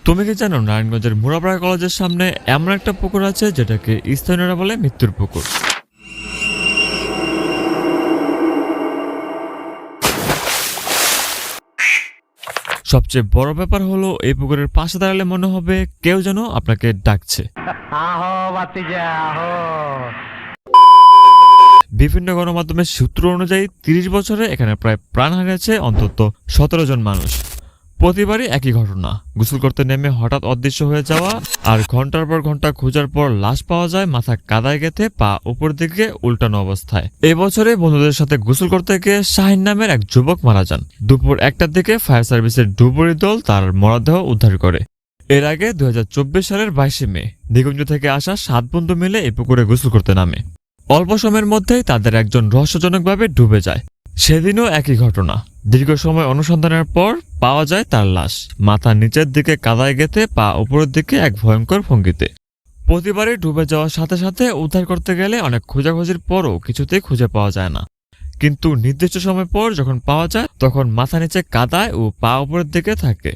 তুমি কি জানো নারায়ণগঞ্জের মুরাপাড়া কলেজের সামনে এমন একটা পুকুর আছে যেটাকে স্থানীয়রা বলে মৃত্যুর পুকুর। সবচেয়ে বড় ব্যাপার হলো এই পুকুরের পাশে দাঁড়ালে মনে হবে কেউ যেন আপনাকে ডাকছে। বিভিন্ন গণমাধ্যমের সূত্র অনুযায়ী ৩০ বছরে এখানে প্রায় প্রাণ হারিয়েছে অন্তত ১৭ জন মানুষ। প্রতিবারই একই ঘটনা, গোসল করতে নেমে হঠাৎ অদৃশ্য হয়ে যাওয়া আর ঘন্টার পর ঘন্টা খোঁজার পর লাশ পাওয়া যায় মাথা কাদায় গেঁথে পা উপর দিকে উল্টানো অবস্থায়। এবছরে বন্ধুদের সাথে গোসল করতে গিয়ে শাহিন নামের এক যুবক মারা যান। দুপুর ১টার দিকে ফায়ার সার্ভিসের ডুবুরি দল তার মরদেহ উদ্ধার করে। এর আগে ২০২৪ সালের ২২শে মে নিকুঞ্জ থেকে আসা ৭ বন্ধু মিলে এই পুকুরে গোসল করতে নামে। অল্প সময়ের মধ্যেই তাদের একজন রহস্যজনকভাবে ডুবে যায়। সেদিনও একই ঘটনা। দীর্ঘ সময় অনুসন্ধানের পর পাওয়া যায় তার লাশ, মাথা নিচের দিকে কাদায় গেঁথে পা উপরের দিকে এক ভয়ঙ্কর ভঙ্গিতে। প্রতিবারই ডুবে যাওয়ার সাথে সাথে উদ্ধার করতে গেলে অনেক খোঁজাখুঁজির পরও কিছুতেই খুঁজে পাওয়া যায় না। কিন্তু নির্দিষ্ট সময় পর যখন পাওয়া যায় তখন মাথা নিচে কাদায় ও পা উপরের দিকে থাকে।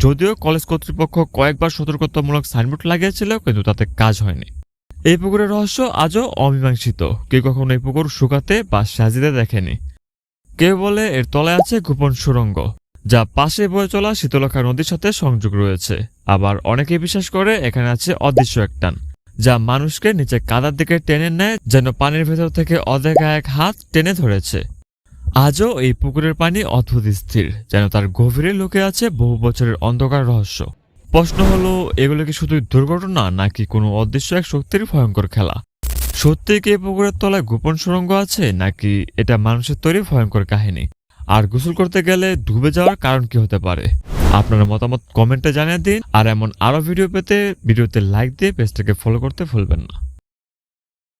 যদিও কলেজ কর্তৃপক্ষ কয়েকবার সতর্কতামূলক সাইনবোর্ড লাগিয়েছিল, কিন্তু তাতে কাজ হয়নি। এই পুকুরের রহস্য আজও অমীমাংসিত। কেউ কখনো এই পুকুর শুকাতে বা সাজিতে দেখেনি। কেউ বলে এর তলায় আছে গোপন সুড়ঙ্গ, যা পাশে বয়ে চলা শীতলক্ষা নদীর সাথে সংযোগ রয়েছে। আবার অনেকে বিশ্বাস করে এখানে আছে অদৃশ্য এক টান, যা মানুষকে নিচে কাদার দিকে টেনে নেয়, যেন পানির ভেতর থেকে অদেখা এক হাত টেনে ধরেছে। আজও এই পুকুরের পানি অদ্ভুত স্থির, যেন তার গভীরে লুকে আছে বহু বছরের অন্ধকার রহস্য। প্রশ্ন হলো, এগুলো কি শুধু দুর্ঘটনা নাকি কোনো অদৃশ্য এক শক্তির ভয়ঙ্কর খেলা? সত্যি কি এই পুকুরের তলায় গোপন সুড়ঙ্গ আছে, নাকি এটা মানুষের তৈরি ভয়ঙ্কর কাহিনী? আর গোসল করতে গেলে ডুবে যাওয়ার কারণ কি হতে পারে? আপনার মতামত কমেন্টে জানিয়ে দিন। আর এমন আরো ভিডিও পেতে ভিডিওতে লাইক দিয়ে পেজটাকে ফলো করতে ভুলবেন না।